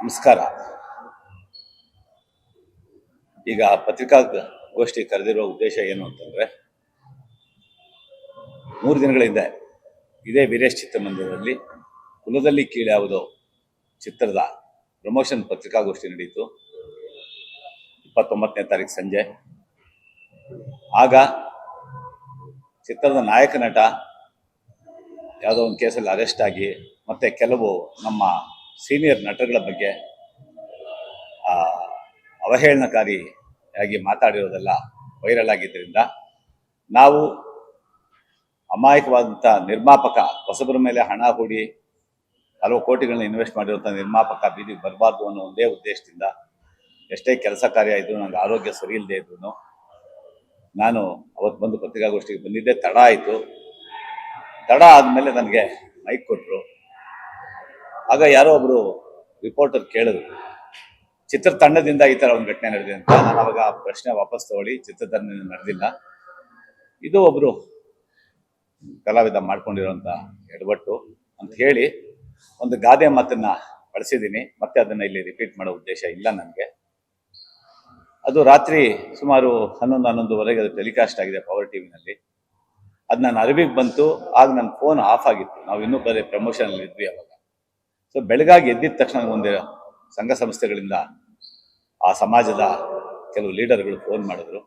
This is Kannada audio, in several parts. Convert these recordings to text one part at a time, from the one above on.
ನಮಸ್ಕಾರ. ಈಗ ಪತ್ರಿಕಾಗೋಷ್ಠಿ ಕರೆದಿರುವ ಉದ್ದೇಶ ಏನು ಅಂತಂದರೆ, 3 ದಿನಗಳ ಹಿಂದೆ ಇದೇ ವೀರೇಶ್ ಚಿತ್ರಮಂದಿರದಲ್ಲಿ ಕುಲದಲ್ಲಿ ಕೀಳ್ಯಾವುದೋ ಚಿತ್ರದ ಪ್ರಮೋಷನ್ ಪತ್ರಿಕಾಗೋಷ್ಠಿ ನಡೆಯಿತು. 29ನೇ ತಾರೀಕು ಸಂಜೆ. ಆಗ ಚಿತ್ರದ ನಾಯಕ ನಟ ಯಾವುದೋ ಒಂದು ಕೇಸಲ್ಲಿ ಅರೆಸ್ಟ್ ಆಗಿ ಮತ್ತು ಕೆಲವು ನಮ್ಮ ಸೀನಿಯರ್ ನಟರುಗಳ ಬಗ್ಗೆ ಅವಹೇಳನಕಾರಿಯಾಗಿ ಮಾತಾಡಿರೋದೆಲ್ಲ ವೈರಲ್ ಆಗಿದ್ದರಿಂದ ನಾವು ಅಮಾಯಕವಾದಂಥ ನಿರ್ಮಾಪಕ, ಹೊಸಬರ ಮೇಲೆ ಹಣ ಹೂಡಿ ಹಲವು ಕೋಟಿಗಳನ್ನ ಇನ್ವೆಸ್ಟ್ ಮಾಡಿರುವಂಥ ನಿರ್ಮಾಪಕ ಬೀದಿಗೆ ಬರಬಾರ್ದು ಅನ್ನೋ ಒಂದೇ ಉದ್ದೇಶದಿಂದ, ಎಷ್ಟೇ ಕೆಲಸ ಕಾರ್ಯ ಇದ್ದರೂ ನನಗೆ ಆರೋಗ್ಯ ಸರಿ ಇಲ್ಲದೆ ಇದ್ರೂ ನಾನು ಅವತ್ತು ಬಂದು ಪತ್ರಿಕಾಗೋಷ್ಠಿಗೆ ಬಂದಿದ್ದೆ. ತಡ ಆಯಿತು. ತಡ ಆದಮೇಲೆ ನನಗೆ ಮೈಕ್ ಕೊಟ್ಟರು. ಆಗ ಯಾರೋ ಒಬ್ಬರು ರಿಪೋರ್ಟರ್ ಕೇಳಿದ್ರು, ಚಿತ್ರತಂಡದಿಂದ ಈ ಥರ ಒಂದು ಘಟನೆ ನಡೆದಿದೆ ಅಂತ. ನಾನು ಅವಾಗ ಪ್ರಶ್ನೆ ವಾಪಸ್ ತಗೊಳ್ಳಿ, ಚಿತ್ರತಂಡದಿಂದ ನಡೆದಿಲ್ಲ, ಇದು ಒಬ್ಬರು ಕಲಾವಿದ ಮಾಡ್ಕೊಂಡಿರೋಂಥ ಎಡವಟ್ಟು ಅಂತ ಹೇಳಿ ಒಂದು ಗಾದೆ ಮಾತನ್ನು ಬಳಸಿದ್ದೀನಿ. ಮತ್ತೆ ಅದನ್ನು ಇಲ್ಲಿ ರಿಪೀಟ್ ಮಾಡೋ ಉದ್ದೇಶ ಇಲ್ಲ ನನಗೆ. ಅದು ರಾತ್ರಿ ಸುಮಾರು 11-11:30 ಅದು ಟೆಲಿಕಾಸ್ಟ್ ಆಗಿದೆ ಪವರ್ ಟಿವಿನಲ್ಲಿ. ಅದು ನನ್ನ ಅರಿವಿಗೆ ಬಂತು. ಆಗ ನನ್ನ ಫೋನ್ ಆಫ್ ಆಗಿತ್ತು. ನಾವು ಇನ್ನೂ ಬರೀ ಪ್ರಮೋಷನಲ್ಲಿ ಇದ್ವಿ ಅವಾಗ. ಸೊ ಬೆಳಗಾಗಿ ಎದ್ದಿದ ತಕ್ಷಣ ಒಂದು ಸಂಘ ಸಂಸ್ಥೆಗಳಿಂದ ಆ ಸಮಾಜದ ಕೆಲವು ಲೀಡರ್ಗಳು ಫೋನ್ ಮಾಡಿದ್ರು.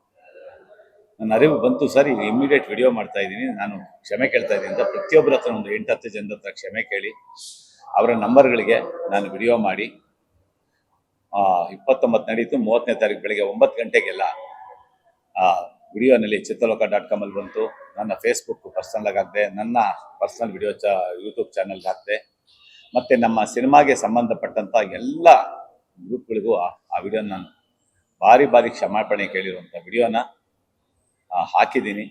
ನನ್ನ ಅರಿವು ಬಂತು, ಸರ್ ಈಗ ಇಮ್ಮಿಡಿಯೇಟ್ ವಿಡಿಯೋ ಮಾಡ್ತಾ ಇದ್ದೀನಿ, ನಾನು ಕ್ಷಮೆ ಕೇಳ್ತಾ ಇದ್ದೀನಿ ಅಂತ ಪ್ರತಿಯೊಬ್ಬರ ಹತ್ರ ಒಂದು 8-10 ಜನರ ಹತ್ರ ಕ್ಷಮೆ ಕೇಳಿ ಅವರ ನಂಬರ್ಗಳಿಗೆ ನಾನು ವಿಡಿಯೋ ಮಾಡಿ 29 ನಡೀತು. 30ನೇ ತಾರೀಕು ಬೆಳಗ್ಗೆ 9 ಗಂಟೆಗೆಲ್ಲ ವಿಡಿಯೋನಲ್ಲಿ ಚಿತ್ರಲೋಕ.com ಅಲ್ಲಿ ಬಂತು. ನನ್ನ ಫೇಸ್ಬುಕ್ ಪರ್ಸನಲ್ ಹಾಕಿದೆ, ನನ್ನ ಪರ್ಸನಲ್ ವಿಡಿಯೋ ಯೂಟ್ಯೂಬ್ ಚಾನಲ್ಗೆ ಹಾಕಿದೆ, ಮತ್ತು ನಮ್ಮ ಸಿನಿಮಾಗೆ ಸಂಬಂಧಪಟ್ಟಂಥ ಎಲ್ಲ ಗ್ರೂಪ್ಗಳಿಗೂ ಆ ವಿಡಿಯೋನ ನಾನು ಬಾರಿ ಕ್ಷಮಾಪಣೆ ಕೇಳಿರುವಂಥ ವಿಡಿಯೋನ ಹಾಕಿದ್ದೀನಿ.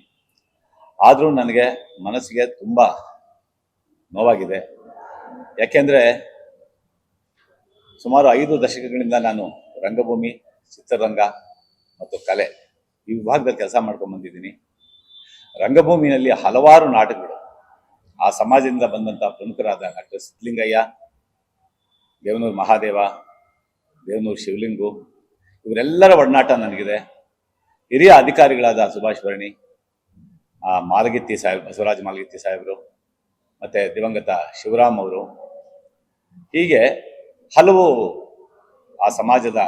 ಆದರೂ ನನಗೆ ಮನಸ್ಸಿಗೆ ತುಂಬ ನೋವಾಗಿದೆ. ಯಾಕೆಂದರೆ ಸುಮಾರು 5 ದಶಕಗಳಿಂದ ನಾನು ರಂಗಭೂಮಿ, ಚಿತ್ರರಂಗ ಮತ್ತು ಕಲೆ ಈ ವಿಭಾಗದಲ್ಲಿ ಕೆಲಸ ಮಾಡ್ಕೊಂಡು ಬಂದಿದ್ದೀನಿ. ರಂಗಭೂಮಿಯಲ್ಲಿ ಹಲವಾರು ನಾಟಕಗಳು ಆ ಸಮಾಜದಿಂದ ಬಂದಂಥ ಪ್ರಮುಖರಾದ ಡಾಕ್ಟರ್ ಸಿದ್ಧಲಿಂಗಯ್ಯ, ದೇವನೂರು ಮಹಾದೇವ, ದೇವನೂರು ಶಿವಲಿಂಗು, ಇವರೆಲ್ಲರ ಒಡನಾಟ ನನಗಿದೆ. ಹಿರಿಯ ಅಧಿಕಾರಿಗಳಾದ ಸುಭಾಷ್ ಭರಣಿ, ಮಾಲಗಿತ್ತಿ ಸಾಹೇಬ್, ಬಸವರಾಜ ಮಾಲಗಿತ್ತಿ ಸಾಹೇಬರು, ಮತ್ತು ದಿವಂಗತ ಶಿವರಾಮ್ ಅವರು, ಹೀಗೆ ಹಲವು ಆ ಸಮಾಜದ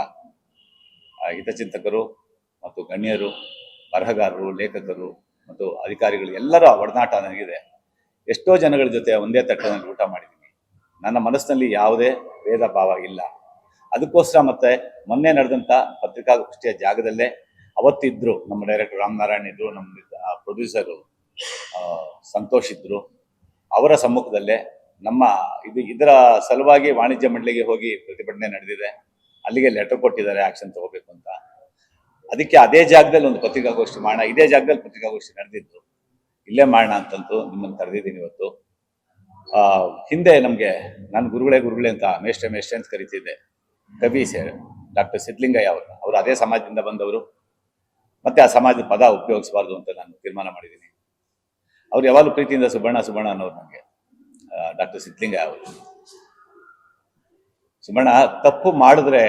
ಹಿತಚಿಂತಕರು ಮತ್ತು ಗಣ್ಯರು, ಬರಹಗಾರರು, ಲೇಖಕರು ಮತ್ತು ಅಧಿಕಾರಿಗಳು ಎಲ್ಲರ ಒಡನಾಟ ನನಗಿದೆ. ಎಷ್ಟೋ ಜನಗಳ ಜೊತೆ ಒಂದೇ ತಟ್ಟೆನಲ್ಲಿ ಊಟ ಮಾಡಿದ್ದೀನಿ. ನನ್ನ ಮನಸ್ಸಿನಲ್ಲಿ ಯಾವುದೇ ಭೇದ ಭಾವ ಇಲ್ಲ. ಅದಕ್ಕೋಸ್ಕರ ಮತ್ತೆ ಮೊನ್ನೆ ನಡೆದಂಥ ಪತ್ರಿಕಾಗೋಷ್ಠಿಯ ಜಾಗದಲ್ಲೇ ಅವತ್ತಿದ್ದರು ನಮ್ಮ ಡೈರೆಕ್ಟರ್ ರಾಮನಾರಾಯಣ್ ಇದ್ದರು, ನಮ್ಮ ಪ್ರೊಡ್ಯೂಸರು ಸಂತೋಷ್ ಇದ್ದರು. ಅವರ ಸಮ್ಮುಖದಲ್ಲೇ ನಮ್ಮ ಇದರ ಸಲುವಾಗಿ ವಾಣಿಜ್ಯ ಮಂಡಳಿಗೆ ಹೋಗಿ ಪ್ರತಿಭಟನೆ ನಡೆದಿದೆ. ಅಲ್ಲಿಗೆ ಲೆಟರ್ ಕೊಟ್ಟಿದ್ದಾರೆ ಆ್ಯಕ್ಷನ್ ತಗೋಬೇಕು ಅಂತ. ಅದಕ್ಕೆ ಅದೇ ಜಾಗದಲ್ಲಿ ಒಂದು ಪತ್ರಿಕಾಗೋಷ್ಠಿ ಮಾಡೋಣ, ಇದೇ ಜಾಗದಲ್ಲಿ ಪತ್ರಿಕಾಗೋಷ್ಠಿ ನಡೆದಿದ್ದು, ಇಲ್ಲೇ ಮಾಡೋಣ ಅಂತಂತೂ ನಿಮ್ಮನ್ನು ಕರೆದಿದ್ದೀನಿ ಇವತ್ತು. ಹಿಂದೆ ನಮಗೆ ನಾನು ಗುರುಗಳೇ ಅಂತ ಮೇಷ್ಟ್ರೆ ಅಂತ ಕರಿತಿದ್ದೆ. ಕವಿ ಡಾಕ್ಟರ್ ಸಿದ್ಧಲಿಂಗಯ್ಯ ಅವರು ಅದೇ ಸಮಾಜದಿಂದ ಬಂದವರು. ಮತ್ತೆ ಆ ಸಮಾಜದ ಪದ ಉಪಯೋಗಿಸಬಾರ್ದು ಅಂತ ನಾನು ತೀರ್ಮಾನ ಮಾಡಿದ್ದೀನಿ. ಅವ್ರು ಯಾವಾಗಲೂ ಪ್ರೀತಿಯಿಂದ ಸುಬ್ಬಣ್ಣ ಅನ್ನೋರು ನನಗೆ, ಡಾಕ್ಟರ್ ಸಿದ್ಧಲಿಂಗಯ್ಯ ಅವರು. ಸುಬ್ಬಣ್ಣ ತಪ್ಪು ಮಾಡಿದ್ರೆ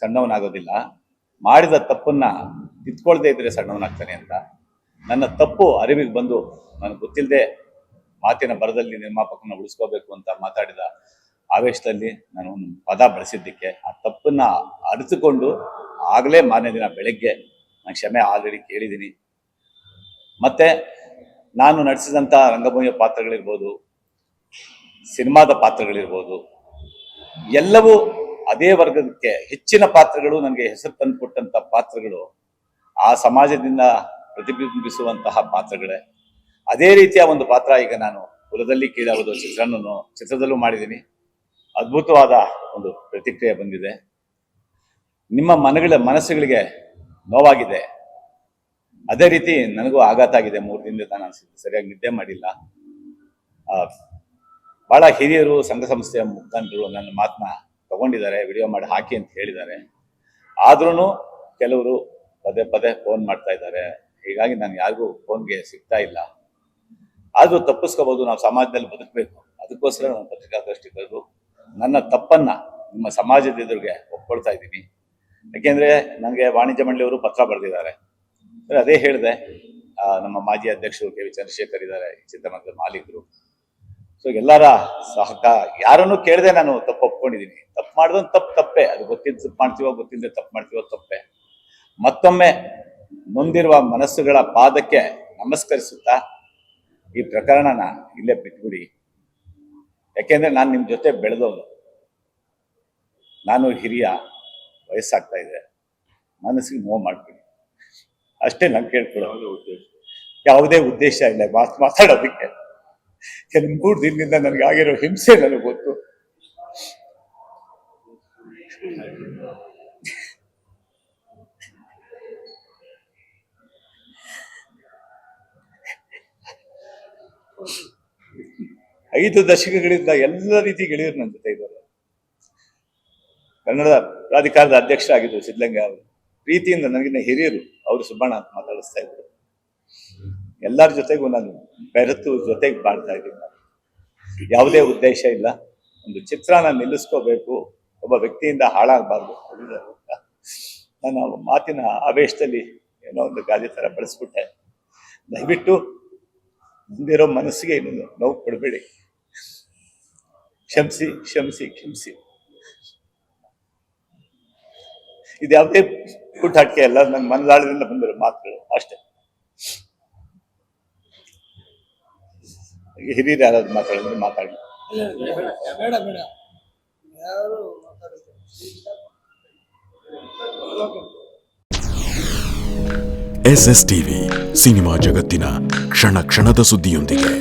ಸಣ್ಣವನಾಗೋದಿಲ್ಲ, ಮಾಡಿದ ತಪ್ಪನ್ನ ತಿದ್ಕೊಳ್ದೇ ಇದ್ರೆ ಸಣ್ಣವನಾಗ್ತಾನೆ ಅಂತ. ನನ್ನ ತಪ್ಪು ಅರಿವಿಗೆ ಬಂದು ನನಗೆ ಗೊತ್ತಿಲ್ಲದೆ ಮಾತಿನ ಬರದಲ್ಲಿ ನಿರ್ಮಾಪಕನ ಉಳಿಸ್ಕೋಬೇಕು ಅಂತ ಮಾತಾಡಿದ ಆವೇಶದಲ್ಲಿ ನಾನು ಒಂದು ಪದ ಬಳಸಿದ್ದಕ್ಕೆ ಆ ತಪ್ಪನ್ನ ಅರಿತುಕೊಂಡು ಆಗಲೇ ಮಾರನೇ ದಿನ ಬೆಳಗ್ಗೆ ನಾನು ಕ್ಷಮೆ ಆಲ್ರೆಡಿ ಕೇಳಿದ್ದೀನಿ. ಮತ್ತು ನಾನು ನಡೆಸಿದಂಥ ರಂಗಭೂಮಿಯ ಪಾತ್ರಗಳಿರ್ಬೋದು, ಸಿನಿಮಾದ ಪಾತ್ರಗಳಿರ್ಬೋದು, ಎಲ್ಲವೂ ಅದೇ ವರ್ಗಕ್ಕೆ ಹೆಚ್ಚಿನ ಪಾತ್ರಗಳು, ನನಗೆ ಹೆಸರು ತಂದು ಕೊಟ್ಟಂಥ ಪಾತ್ರಗಳು ಆ ಸಮಾಜದಿಂದ ಪ್ರತಿಬಿಂಬಿಸುವಂತಹ ಪಾತ್ರಗಳೇ. ಅದೇ ರೀತಿಯ ಒಂದು ಪಾತ್ರ ಈಗ ನಾನು ಕುಲದಲ್ಲಿ ಕೀಳಾವುದು ಚಿತ್ರದಲ್ಲೂ ಮಾಡಿದ್ದೀನಿ. ಅದ್ಭುತವಾದ ಒಂದು ಪ್ರತಿಕ್ರಿಯೆ ಬಂದಿದೆ. ನಿಮ್ಮ ಮನಸ್ಸುಗಳಿಗೆ ನೋವಾಗಿದೆ. ಅದೇ ರೀತಿ ನನಗೂ ಆಘಾತ ಆಗಿದೆ. 3 ದಿನದಿಂದ ನಾನು ಸರಿಯಾಗಿ ನಿದ್ದೆ ಮಾಡಿಲ್ಲ. ಭಾಳ ಹಿರಿಯರು, ಸಂಘ ಸಂಸ್ಥೆಯ ಮುಖಂಡರು ನನ್ನ ಮಾತನ್ನ ತಗೊಂಡಿದ್ದಾರೆ, ವಿಡಿಯೋ ಮಾಡಿ ಹಾಕಿ ಅಂತ ಹೇಳಿದ್ದಾರೆ. ಆದ್ರೂ ಕೆಲವರು ಪದೇ ಫೋನ್ ಮಾಡ್ತಾ ಇದ್ದಾರೆ. ಹೀಗಾಗಿ ನಾನು ಯಾರಿಗೂ ಫೋನ್ಗೆ ಸಿಗ್ತಾ ಇಲ್ಲ. ಆದರೂ ತಪ್ಪಿಸ್ಕೋಬಹುದು, ನಾವು ಸಮಾಜದಲ್ಲಿ ಬದುಕಬೇಕು. ಅದಕ್ಕೋಸ್ಕರ ನಾನು ಪತ್ರಿಕಾಗೋಷ್ಠಿ ಕರೆದು ನನ್ನ ತಪ್ಪನ್ನ ನಿಮ್ಮ ಸಮಾಜದ ಎದುರಿಗೆ ಒಪ್ಕೊಳ್ತಾ ಇದ್ದೀನಿ. ಯಾಕೆಂದರೆ ನನಗೆ ವಾಣಿಜ್ಯ ಮಂಡಳಿಯವರು ಪತ್ರ ಬರೆದಿದ್ದಾರೆ. ಅದೇ ಹೇಳಿದೆ, ನಮ್ಮ ಮಾಜಿ ಅಧ್ಯಕ್ಷರು ಕೆ ವಿ ಚಂದ್ರಶೇಖರ್ ಇದ್ದಾರೆ, ಚಿತ್ರಮಂದಿರದ ಮಾಲೀಕರು. ಸೊ ಎಲ್ಲರ ಯಾರನ್ನು ಕೇಳದೆ ನಾನು ತಪ್ಪು ಒಪ್ಕೊಂಡಿದ್ದೀನಿ. ತಪ್ಪು ಮಾಡಿದೊಂದು ತಪ್ಪೇ, ಅದು ಗೊತ್ತಿದ್ದು ತಪ್ಪು ಮಾಡ್ತೀವೋ ಗೊತ್ತಿಲ್ಲದೆ ತಪ್ಪು ಮಾಡ್ತೀವೋ ತಪ್ಪೇ. ಮತ್ತೊಮ್ಮೆ ನೊಂದಿರುವ ಮನಸ್ಸುಗಳ ಪಾದಕ್ಕೆ ನಮಸ್ಕರಿಸುತ್ತಾ ಈ ಪ್ರಕರಣನ ಇಲ್ಲೇ ಬಿಟ್ಬಿಡಿ. ಯಾಕೆಂದ್ರೆ ನಾನು ನಿಮ್ಮ ಜೊತೆ ಬೆಳೆದವನು, ನಾನು ಹಿರಿಯ, ವಯಸ್ಸಾಗ್ತಾ ಇದೆ, ಮನಸ್ಸಿಗೆ ನೋವು ಮಾಡ್ತೀನಿ ಅಷ್ಟೇ. ನಾನು ಕೇಳ್ಕೊಳ್ಳೋ ಯಾವುದೇ ಉದ್ದೇಶ ಇಲ್ಲ ಮಾತಾಡೋದಕ್ಕೆ. ಕೆಲವು 3 ದಿನದಿಂದ ನನಗಾಗಿರೋ ಹಿಂಸೆ ನನಗೆ ಗೊತ್ತು. ಐದು ದಶಕಗಳಿಂದ ಎಲ್ಲ ರೀತಿ ಗೆಳೆಯರು ನನ್ನ ಜೊತೆ ಇದ್ದಾರೆ. ಕನ್ನಡ ಪ್ರಾಧಿಕಾರದ ಅಧ್ಯಕ್ಷರಾಗಿದ್ದರು ಸಿದ್ಧಲಿಂಗ ಅವರು, ಪ್ರೀತಿಯಿಂದ ನನಗಿನ್ನ ಹಿರಿಯರು, ಅವರು ಸುಬ್ಬಣ್ಣ ಅಂತ ಮಾತಾಡಿಸ್ತಾ ಇದ್ರು. ಎಲ್ಲರ ಜೊತೆಗೂ ನಾನು ಬೆರೆತು ಜೊತೆಗೆ ಬಾಳ್ತಾ ಇದ್ದೀನಿ. ಯಾವುದೇ ಉದ್ದೇಶ ಇಲ್ಲ. ಒಂದು ಚಿತ್ರನ ನಿಲ್ಲಿಸ್ಕೋಬೇಕು, ಒಬ್ಬ ವ್ಯಕ್ತಿಯಿಂದ ಹಾಳಾಗಬಾರ್ದು. ನಾನು ಮಾತಿನ ಆವೇಶದಲ್ಲಿ ಏನೋ ಒಂದು ಗಾದೆ ಥರ ಬಳಸ್ಬಿಟ್ಟೆ. ದಯವಿಟ್ಟು ಮುಂದಿರೋ ಮನಸ್ಸಿಗೆ ಇನ್ನೊಂದು ನೋವು ಕೊಡಬೇಡಿ. ಕ್ಷಮಿಸಿ ಕ್ಷಮಿಸಿ ಕ್ಷಮಿಸಿ. ಇದು ಯಾವುದೇ ಪುಟಾಟಿಕೆ ಅಲ್ಲ, ನನ್ನ ಮನದಾಳದಿಂದ ಬಂದಿರೋ ಮಾತುಗಳು ಅಷ್ಟೇ. ಹಿರಿಯರು ಯಾರಾದ್ರು ಮಾತಾಡಿದ್ರೆ ಮಾತಾಡಿ. SS ಟಿವಿ, ಸಿನಿಮಾ ಜಗತ್ತಿನ ಕ್ಷಣ ಕ್ಷಣದ ಸುದ್ದಿಯೊಂದಿಗೆ.